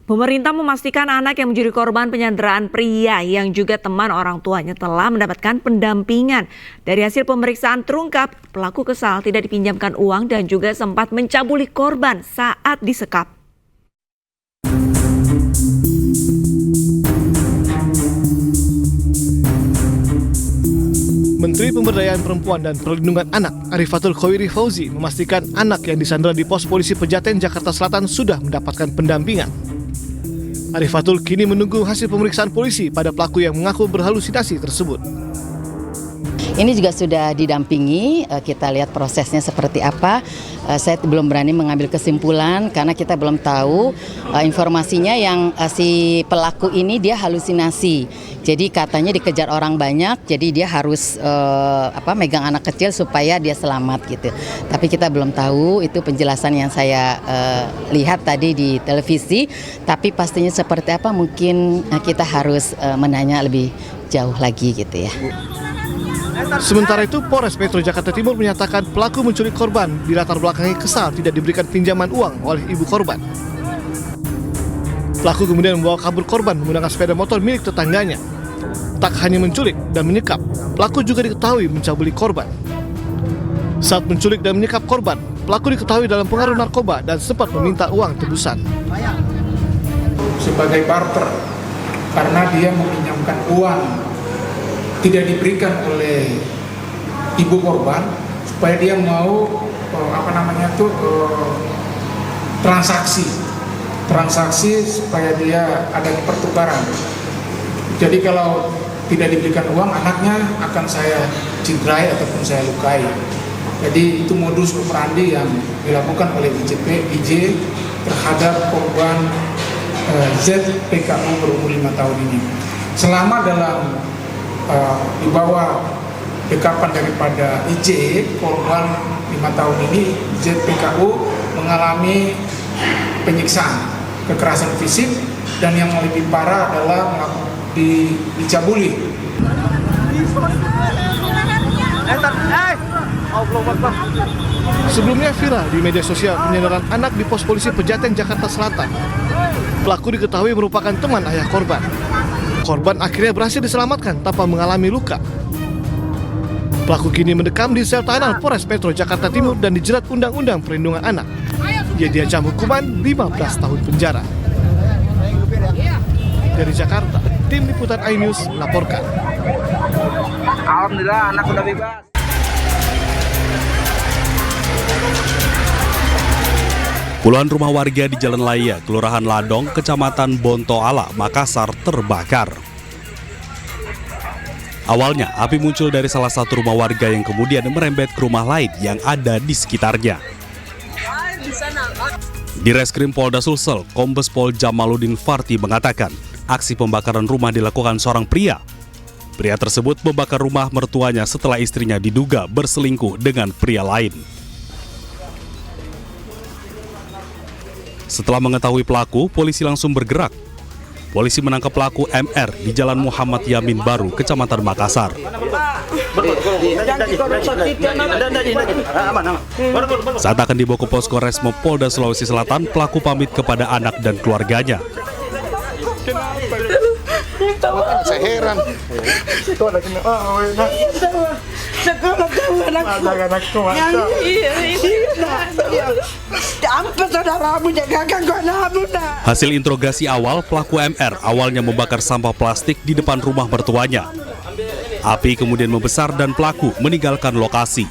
Pemerintah memastikan anak yang menjadi korban penyanderaan pria yang juga teman orang tuanya telah mendapatkan pendampingan. Dari hasil pemeriksaan terungkap, pelaku kesal tidak dipinjamkan uang dan juga sempat mencabuli korban saat disekap. Menteri Pemberdayaan Perempuan dan Perlindungan Anak Arifatul Khoiri Fauzi memastikan anak yang disandera di pos polisi Pejaten, Jakarta Selatan sudah mendapatkan pendampingan. Arifatul kini menunggu hasil pemeriksaan polisi pada pelaku yang mengaku berhalusinasi tersebut. Ini juga sudah didampingi, kita lihat prosesnya seperti apa. Saya belum berani mengambil kesimpulan karena kita belum tahu informasinya yang si pelaku ini dia halusinasi. Jadi katanya dikejar orang banyak, jadi dia harus megang anak kecil supaya dia selamat gitu. Tapi kita belum tahu, itu penjelasan yang saya lihat tadi di televisi. Tapi pastinya seperti apa mungkin kita harus menanya lebih jauh lagi gitu ya. Sementara itu, Polres Metro Jakarta Timur menyatakan pelaku menculik korban dilatar belakangi kesal tidak diberikan pinjaman uang oleh ibu korban. Pelaku kemudian membawa kabur korban menggunakan sepeda motor milik tetangganya. Tak hanya menculik dan menyekap, pelaku juga diketahui mencabuli korban. Saat menculik dan menyekap korban, pelaku diketahui dalam pengaruh narkoba dan sempat meminta uang tebusan. Sebagai barter, karena dia meminjamkan uang tidak diberikan oleh ibu korban supaya dia mau transaksi supaya dia ada pertukaran. Jadi kalau tidak diberikan uang, anaknya akan saya cederai ataupun saya lukai. Jadi itu modus operandi yang dilakukan oleh IJ terhadap korban ZPKU berumur 5 tahun ini. Selama dalam di bawah dekapan daripada IJ, korban 5 tahun ini, ZPKU mengalami penyiksaan, kekerasan fisik, dan yang lebih parah adalah dicabuli. Sebelumnya viral di media sosial penyanderaan anak di pos polisi Pejaten, Jakarta Selatan. Pelaku diketahui merupakan teman ayah korban. Korban akhirnya berhasil diselamatkan tanpa mengalami luka. Pelaku kini mendekam di sel tahanan Polres Metro Jakarta Timur dan dijerat Undang-Undang Perlindungan Anak. Dia diancam hukuman 15 tahun penjara. Dari Jakarta, tim liputan iNews melaporkan. Alhamdulillah anak udah bebas. Puluhan rumah warga di Jalan Laya, Kelurahan Ladong, Kecamatan Bontoala, Makassar terbakar. Awalnya, api muncul dari salah satu rumah warga yang kemudian merembet ke rumah lain yang ada di sekitarnya. Di Reskrim Polda Sulsel, Kombes Pol Jamaluddin Farti mengatakan, aksi pembakaran rumah dilakukan seorang pria. Pria tersebut membakar rumah mertuanya setelah istrinya diduga berselingkuh dengan pria lain. Setelah mengetahui pelaku, polisi langsung bergerak. Polisi menangkap pelaku MR di Jalan Muhammad Yamin Baru, Kecamatan Makassar. Saat akan dibawa ke posko Resmo Polda Sulawesi Selatan, pelaku pamit kepada anak dan keluarganya. Saya heran. Hasil interogasi awal, pelaku MR awalnya membakar sampah plastik di depan rumah mertuanya. Api kemudian membesar dan pelaku meninggalkan lokasi.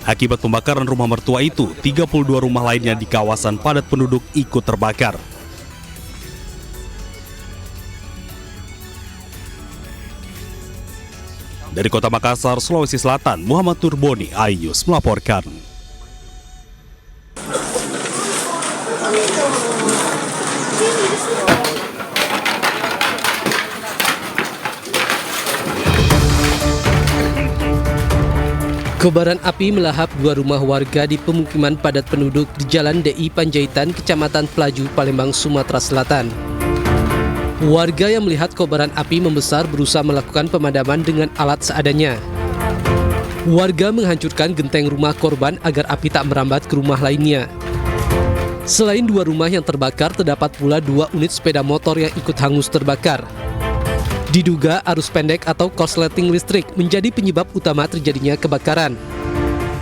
Akibat pembakaran rumah mertua itu, 32 rumah lainnya di kawasan padat penduduk ikut terbakar. Dari Kota Makassar, Sulawesi Selatan, Muhammad Turboni, iNews melaporkan. Kobaran api melahap 2 rumah warga di pemukiman padat penduduk di Jalan DI Panjaitan, Kecamatan Pelaju, Palembang, Sumatera Selatan. Warga yang melihat kobaran api membesar berusaha melakukan pemadaman dengan alat seadanya. Warga menghancurkan genteng rumah korban agar api tak merambat ke rumah lainnya. Selain 2 rumah yang terbakar, terdapat pula 2 unit sepeda motor yang ikut hangus terbakar. Diduga arus pendek atau korsleting listrik menjadi penyebab utama terjadinya kebakaran.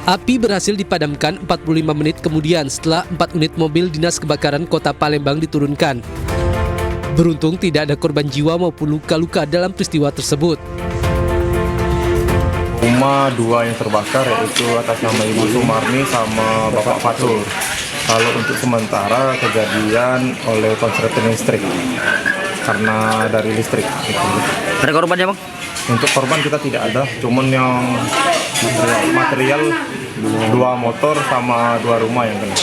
Api berhasil dipadamkan 45 menit kemudian setelah 4 unit mobil Dinas Kebakaran Kota Palembang diturunkan. Beruntung tidak ada korban jiwa maupun luka-luka dalam peristiwa tersebut. Rumah 2 yang terbakar yaitu atas nama Ibu Sumarni sama Bapak Fatur. Kalau untuk sementara kejadian oleh korsleting listrik karena dari listrik. Ada korbannya, Bang? Untuk korban kita tidak ada, cuman yang material 2 motor sama 2 rumah yang kena.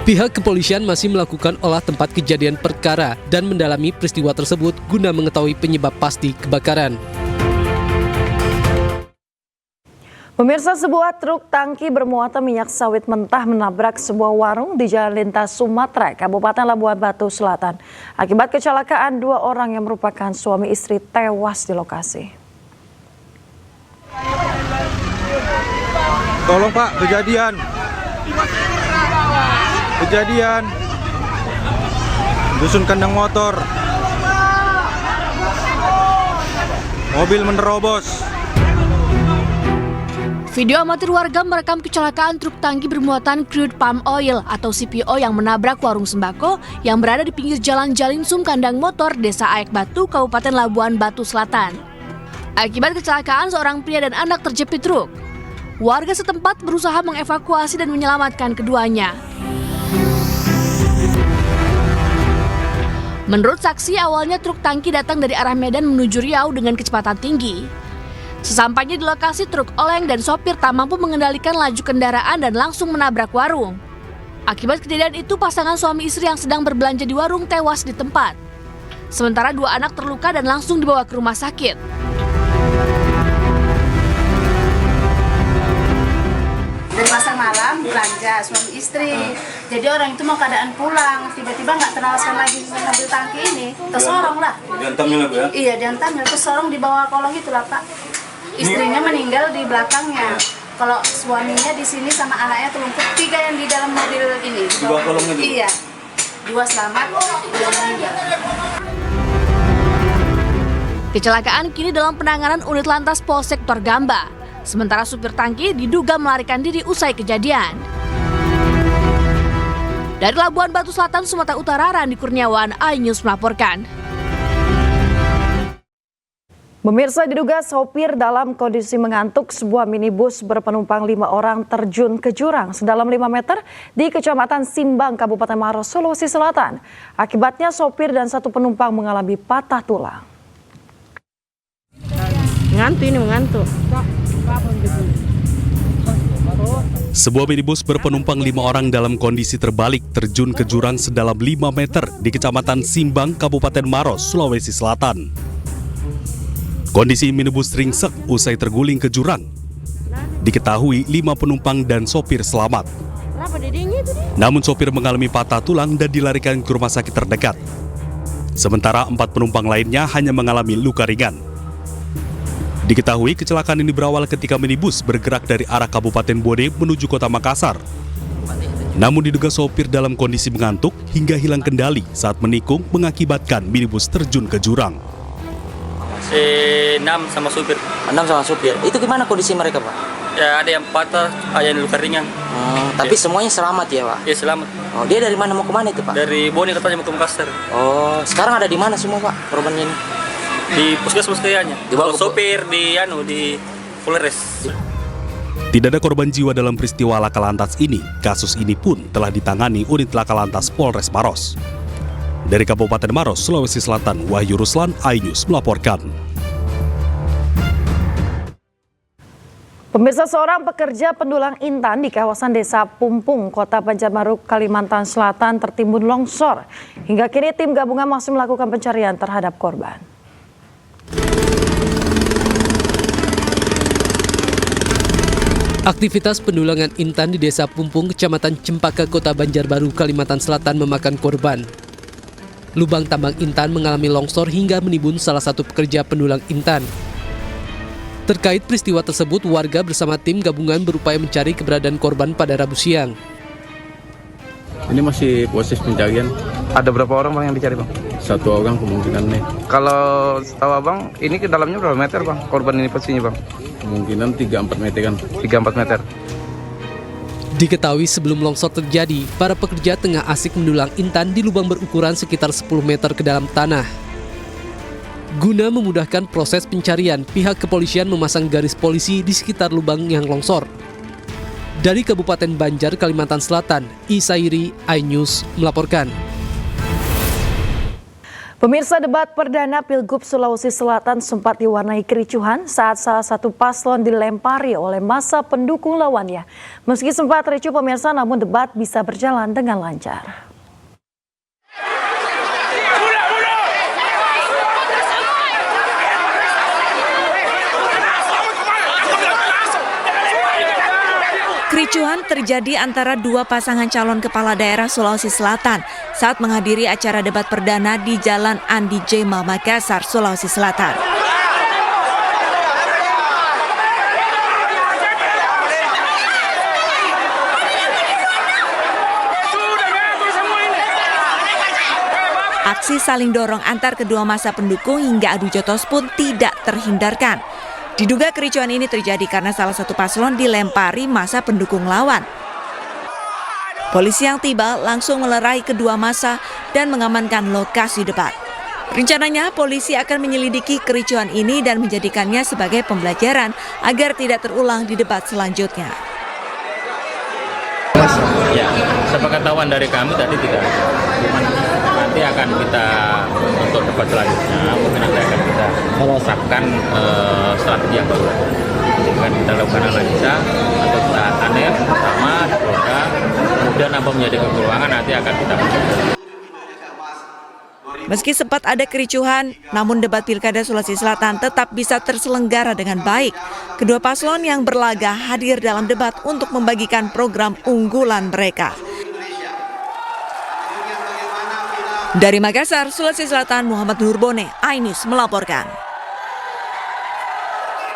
Pihak kepolisian masih melakukan olah tempat kejadian perkara dan mendalami peristiwa tersebut guna mengetahui penyebab pasti kebakaran. Pemirsa, sebuah truk tangki bermuatan minyak sawit mentah menabrak sebuah warung di Jalan Lintas Sumatera, Kabupaten Labuan Batu Selatan. Akibat kecelakaan, 2 orang yang merupakan suami istri tewas di lokasi. Tolong Pak, kejadian. Dusun kandang motor. Mobil menerobos. Video amatir warga merekam kecelakaan truk tangki bermuatan crude palm oil atau CPO yang menabrak warung sembako yang berada di pinggir jalan Jalinsum Kandang Motor, Desa Aek Batu, Kabupaten Labuan Batu Selatan. Akibat kecelakaan, seorang pria dan anak terjepit truk. Warga setempat berusaha mengevakuasi dan menyelamatkan keduanya. Menurut saksi, awalnya truk tangki datang dari arah Medan menuju Riau dengan kecepatan tinggi. Sesampainya di lokasi, truk oleng dan sopir tak mampu mengendalikan laju kendaraan dan langsung menabrak warung. Akibat kejadian itu, pasangan suami istri yang sedang berbelanja di warung tewas di tempat. Sementara 2 anak terluka dan langsung dibawa ke rumah sakit. Dari pasar malam belanja suami istri. Jadi orang itu mau keadaan pulang, tiba-tiba nggak terlaksana lagi mobil tangki ini, tersorong lah. Diantamnya lah, Bu, ya? Iya, diantamnya, tersorong di bawah kolong itu lah, Pak. Istrinya meninggal di belakangnya. Kalau suaminya di sini sama anaknya terlumpur, 3 yang di dalam mobil ini. Di bawah kolongnya? Iya. 2 selamat, 2 meninggal. Kecelakaan kini dalam penanganan unit lantas Polsek Torgamba. Sementara supir tangki diduga melarikan diri usai kejadian. Dari Labuan Batu Selatan, Sumatera Utara, Randi Kurniawan, iNews melaporkan. Pemirsa, diduga sopir dalam kondisi mengantuk, sebuah minibus berpenumpang 5 orang terjun ke jurang sedalam 5 meter di Kecamatan Simbang, Kabupaten Maros, Sulawesi Selatan. Akibatnya sopir dan 1 penumpang mengalami patah tulang. Mengantuk. Sebuah minibus berpenumpang 5 orang dalam kondisi terbalik terjun ke jurang sedalam 5 meter di Kecamatan Simbang, Kabupaten Maros, Sulawesi Selatan. Kondisi minibus ringsek usai terguling ke jurang. Diketahui 5 penumpang dan sopir selamat. Namun sopir mengalami patah tulang dan dilarikan ke rumah sakit terdekat. Sementara 4 penumpang lainnya hanya mengalami luka ringan. Diketahui kecelakaan ini berawal ketika minibus bergerak dari arah Kabupaten Bode menuju Kota Makassar. Namun diduga sopir dalam kondisi mengantuk hingga hilang kendali saat menikung mengakibatkan minibus terjun ke jurang. 6 sama supir. 6 sama supir. Itu gimana kondisi mereka, Pak? Ya, ada yang patah, ada yang luka ringan. Tapi semuanya selamat ya, Pak? Ya, selamat. Oh, dia dari mana mau kemana itu, Pak? Dari Bone katanya mau ke Makassar. Oh, sekarang ada di mana semua, Pak, korbannya ini? Di puskesmas kayaknya. Dibawa Kalau sopir di Polres. Tidak ada korban jiwa dalam peristiwa laka lantas ini. Kasus ini pun telah ditangani unit laka lantas Polres Maros. Dari Kabupaten Maros, Sulawesi Selatan, Wahyu Ruslan, iNews melaporkan. Pemirsa, seorang pekerja pendulang intan di kawasan Desa Pumpung, Kota Banjarbaru, Kalimantan Selatan tertimbun longsor. Hingga kini tim gabungan masih melakukan pencarian terhadap korban. Aktivitas pendulangan intan di Desa Pumpung, Kecamatan Cempaka, Kota Banjarbaru, Kalimantan Selatan memakan korban. Lubang tambang intan mengalami longsor hingga menimbun salah satu pekerja pendulang intan. Terkait peristiwa tersebut, warga bersama tim gabungan berupaya mencari keberadaan korban pada Rabu siang. Ini masih proses pencarian. Ada berapa orang bang yang dicari bang? 1 orang kemungkinan nih. Kalau setahu abang, ini ke dalamnya berapa meter bang? Korban ini posisinya bang? Kemungkinan 3-4 meteran. 3-4 meter. Diketahui sebelum longsor terjadi, para pekerja tengah asik mendulang intan di lubang berukuran sekitar 10 meter ke dalam tanah. Guna memudahkan proses pencarian, pihak kepolisian memasang garis polisi di sekitar lubang yang longsor. Dari Kabupaten Banjar, Kalimantan Selatan, Isairi, iNews melaporkan. Pemirsa, debat perdana Pilgub Sulawesi Selatan sempat diwarnai kericuhan saat salah satu paslon dilempari oleh massa pendukung lawannya. Meski sempat ricuh pemirsa, namun debat bisa berjalan dengan lancar. Kericuhan terjadi antara dua pasangan calon kepala daerah Sulawesi Selatan saat menghadiri acara debat perdana di Jalan Andi Jema, Makassar, Sulawesi Selatan. Aksi saling dorong antar kedua massa pendukung hingga adu jotos pun tidak terhindarkan. Diduga kericuhan ini terjadi karena salah satu paslon dilempari massa pendukung lawan. Polisi yang tiba langsung melerai kedua massa dan mengamankan lokasi debat. Rencananya polisi akan menyelidiki kericuhan ini dan menjadikannya sebagai pembelajaran agar tidak terulang di debat selanjutnya. Ya, sepengetahuan dari kami tadi tidak. Nanti akan kita untuk debat selanjutnya mungkin nanti akan kita terapkan strategi yang baru. Akan kita lakukan analisa atau kita aneh sama di program, kemudian apa menjadi kekurangan nanti akan kita lakukan. Meski sempat ada kericuhan, namun debat Pilkada Sulawesi Selatan tetap bisa terselenggara dengan baik. Kedua paslon yang berlaga hadir dalam debat untuk membagikan program unggulan mereka. Dari Makassar, Sulawesi Selatan, Muhammad Nurbone, iNews melaporkan.